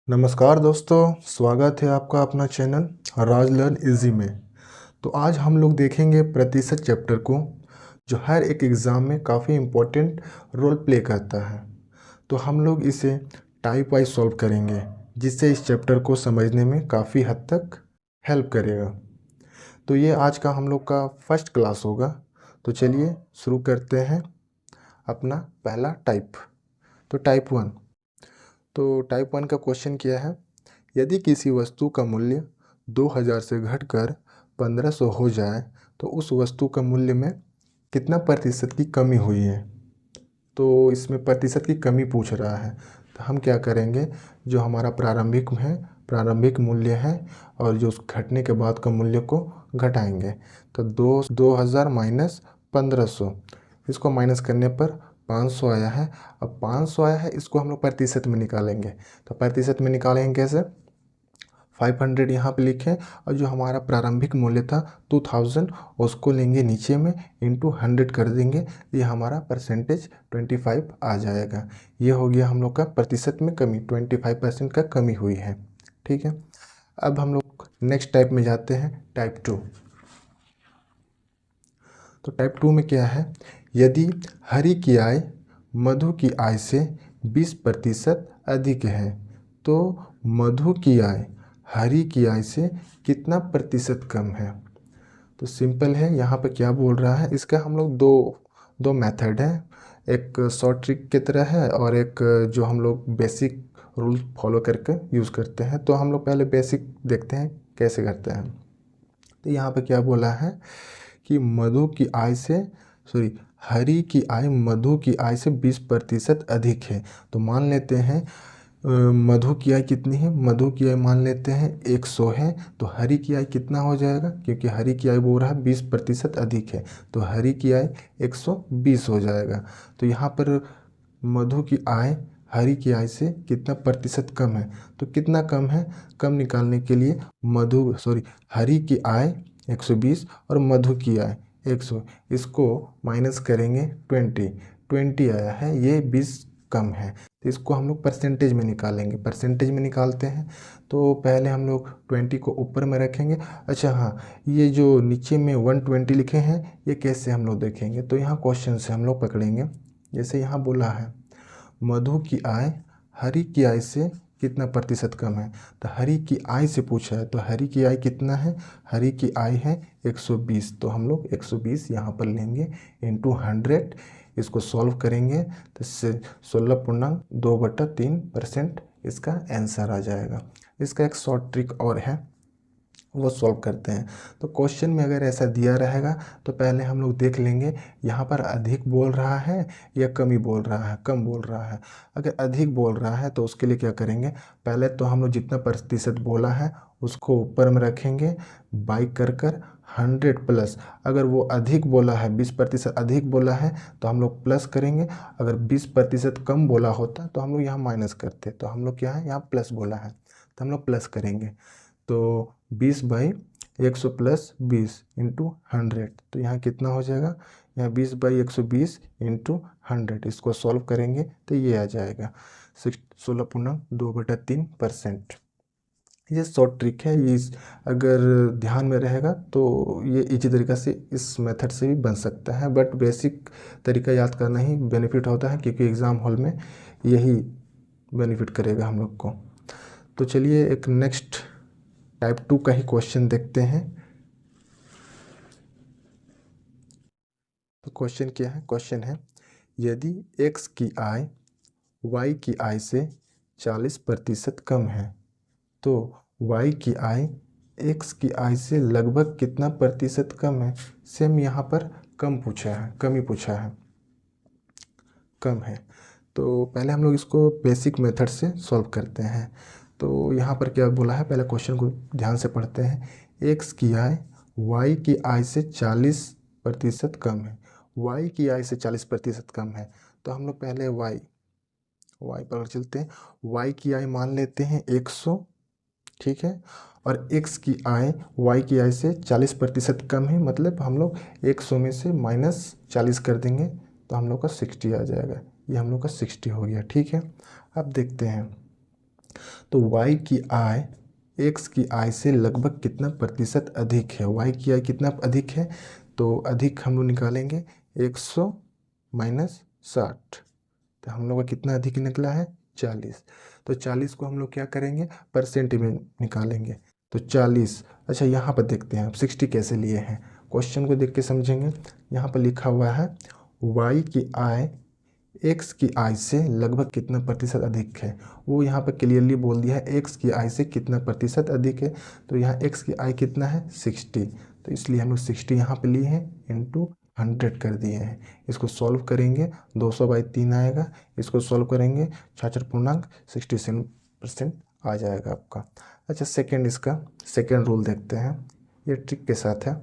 नमस्कार दोस्तों, स्वागत है आपका अपना चैनल राज लर्न इजी में। तो आज हम लोग देखेंगे प्रतिशत चैप्टर को, जो हर एक एग्ज़ाम में काफ़ी इम्पोर्टेंट रोल प्ले करता है। तो हम लोग इसे टाइप वाइज सॉल्व करेंगे, जिससे इस चैप्टर को समझने में काफ़ी हद तक हेल्प करेगा। तो ये आज का हम लोग का फर्स्ट क्लास होगा। तो चलिए शुरू करते हैं अपना पहला टाइप। तो टाइप वन का क्वेश्चन क्या है। यदि किसी वस्तु का मूल्य 2000 से घटकर 1500 हो जाए तो उस वस्तु का मूल्य में कितना प्रतिशत की कमी हुई है। तो इसमें प्रतिशत की कमी पूछ रहा है। तो हम क्या करेंगे, जो हमारा प्रारंभिक मूल्य है और जो उस घटने के बाद का मूल्य को घटाएंगे। तो 2000 माइनस 1500, इसको माइनस करने पर 500 आया है। अब 500 आया है, इसको हम लोग प्रतिशत में निकालेंगे। तो प्रतिशत में निकालेंगे कैसे, 500 यहाँ पे लिखें और जो हमारा प्रारंभिक मूल्य था 2000, उसको लेंगे नीचे में इंटू 100 कर देंगे। ये हमारा परसेंटेज 25 आ जाएगा। ये हो गया हम लोग का प्रतिशत में कमी, 25% का कमी हुई है। ठीक है, अब हम लोग नेक्स्ट टाइप में जाते हैं, टाइप 2। तो टाइप 2 में क्या है, यदि हरि की आय मधु की आय से 20% अधिक है तो मधु की आय हरि की आय से कितना प्रतिशत कम है। तो सिंपल है, यहाँ पे क्या बोल रहा है, इसका हम लोग दो मेथड है। एक शॉर्ट ट्रिक की तरह है और एक जो हम लोग बेसिक रूल फॉलो करके यूज़ करते हैं। तो हम लोग पहले बेसिक देखते हैं कैसे करते हैं। तो यहाँ पे क्या बोला है कि हरि की आय मधु की आय से 20% अधिक है। तो मान लेते हैं मधु की आय कितनी है, मधु की आय मान लेते हैं 100 है। तो हरि की आय कितना हो जाएगा, क्योंकि हरि की आय बोल रहा है 20% अधिक है, तो हरि की आय 120 हो जाएगा। तो यहाँ पर मधु की आय हरि की आय से कितना प्रतिशत कम है। तो कितना कम है, कम निकालने के लिए हरि की आय 120 और मधु की आय 100, इसको माइनस करेंगे 20 आया है, ये 20 कम है। तो इसको हम लोग परसेंटेज में निकालेंगे। परसेंटेज में निकालते हैं तो पहले हम लोग 20 को ऊपर में रखेंगे। अच्छा हाँ, ये जो नीचे में 120 लिखे हैं, ये कैसे हम लोग देखेंगे। तो यहाँ क्वेश्चन से हम लोग पकड़ेंगे। जैसे यहाँ बोला है मधु की आय हरि की आय से कितना प्रतिशत कम है। तो हरि की आय से पूछा है, तो हरि की आय कितना है, हरि की आय है 120। तो हम लोग 120 यहाँ पर लेंगे इंटू 100, इसको सॉल्व करेंगे तो 16.2/3% इसका आंसर आ जाएगा। इसका एक शॉर्ट ट्रिक और है, वो सॉल्व करते हैं। तो क्वेश्चन में अगर ऐसा दिया रहेगा तो पहले हम लोग देख लेंगे यहाँ पर अधिक बोल रहा है या कम बोल रहा है। अगर अधिक बोल रहा है तो उसके लिए क्या करेंगे, पहले तो हम लोग जितना प्रतिशत बोला है उसको ऊपर में रखेंगे, बाई कर 100 प्लस। अगर वो अधिक बोला है, 20% अधिक बोला है तो हम लोग प्लस करेंगे। अगर 20% कम बोला होता तो हम लोग यहाँ माइनस करते। तो हम लोग क्या है, यहाँ प्लस बोला है तो हम लोग प्लस करेंगे। तो 20/100 प्लस 20 इंटू 100, तो यहाँ कितना हो जाएगा, यहाँ 20/120 इंटू 100, इसको सॉल्व करेंगे तो ये आ जाएगा 16.2/3%। ये शॉर्ट ट्रिक है, ये अगर ध्यान में रहेगा तो ये इसी तरीक़ा से इस मेथड से भी बन सकता है। बट बेसिक तरीका याद करना ही बेनिफिट होता है, क्योंकि एग्ज़ाम हॉल में यही बेनिफिट करेगा हम लोग को। तो चलिए एक नेक्स्ट टाइप 2 का ही क्वेश्चन देखते हैं। तो क्वेश्चन क्या है, क्वेश्चन है यदि x की आय y की आय से 40% कम है तो y की आय x की आय से लगभग कितना प्रतिशत कम है। सेम यहाँ पर कम पूछा है, कम ही पूछा है, कम है। तो पहले हम लोग इसको बेसिक मेथड से सॉल्व करते हैं। तो यहाँ पर क्या बोला है, पहले क्वेश्चन को ध्यान से पढ़ते हैं। x की आय y की आय से 40% कम है, y की आय से 40% कम है। तो हम लोग पहले y पर चलते हैं। y की आय मान लेते हैं 100, ठीक है, और x की आय y की आय से 40% कम है, मतलब हम लोग 100 में से -40 कर देंगे तो हम लोग का 60 आ जाएगा। ये हम लोग का 60 हो गया, ठीक है। अब देखते हैं तो y की आय x की आय से लगभग कितना प्रतिशत अधिक है। y की आय कितना अधिक है, तो अधिक हम लोग निकालेंगे 100 माइनस 60, तो हम लोग का कितना अधिक निकला है 40। तो 40 को हम लोग क्या करेंगे, परसेंट में निकालेंगे। तो 40, अच्छा यहाँ पर देखते हैं आप 60 कैसे लिए हैं, क्वेश्चन को देख के समझेंगे। यहाँ पर लिखा हुआ है y की आय x की आय से लगभग कितना प्रतिशत अधिक है। वो यहाँ पर क्लियरली बोल दिया है x की आय से कितना प्रतिशत अधिक है। तो यहाँ x की आय कितना है 60, तो इसलिए हम लोग 60 यहाँ पे लिए हैं, इंटू 100 कर दिए हैं। इसको सॉल्व करेंगे 200/3 आएगा, इसको सॉल्व करेंगे 66.67% आ जाएगा आपका। अच्छा सेकेंड, इसका सेकेंड रूल देखते हैं, ये ट्रिक के साथ है।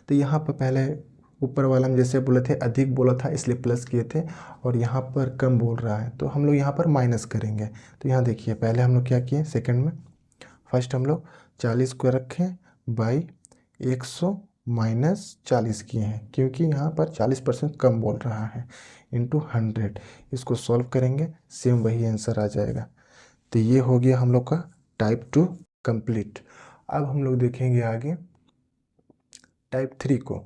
तो यहाँ पर पहले ऊपर वाला हम जैसे बोले थे अधिक बोला था इसलिए प्लस किए थे, और यहाँ पर कम बोल रहा है तो हम लोग यहाँ पर माइनस करेंगे। तो यहाँ देखिए पहले हम लोग क्या किए, सेकंड में फर्स्ट हम लोग 40 को रखें बाई 100 माइनस 40 किए हैं, क्योंकि यहाँ पर 40% कम बोल रहा है, इंटू 100। इसको सॉल्व करेंगे सेम वही आंसर आ जाएगा। तो ये हो गया हम लोग का टाइप 2 कंप्लीट। अब हम लोग देखेंगे आगे टाइप 3 को।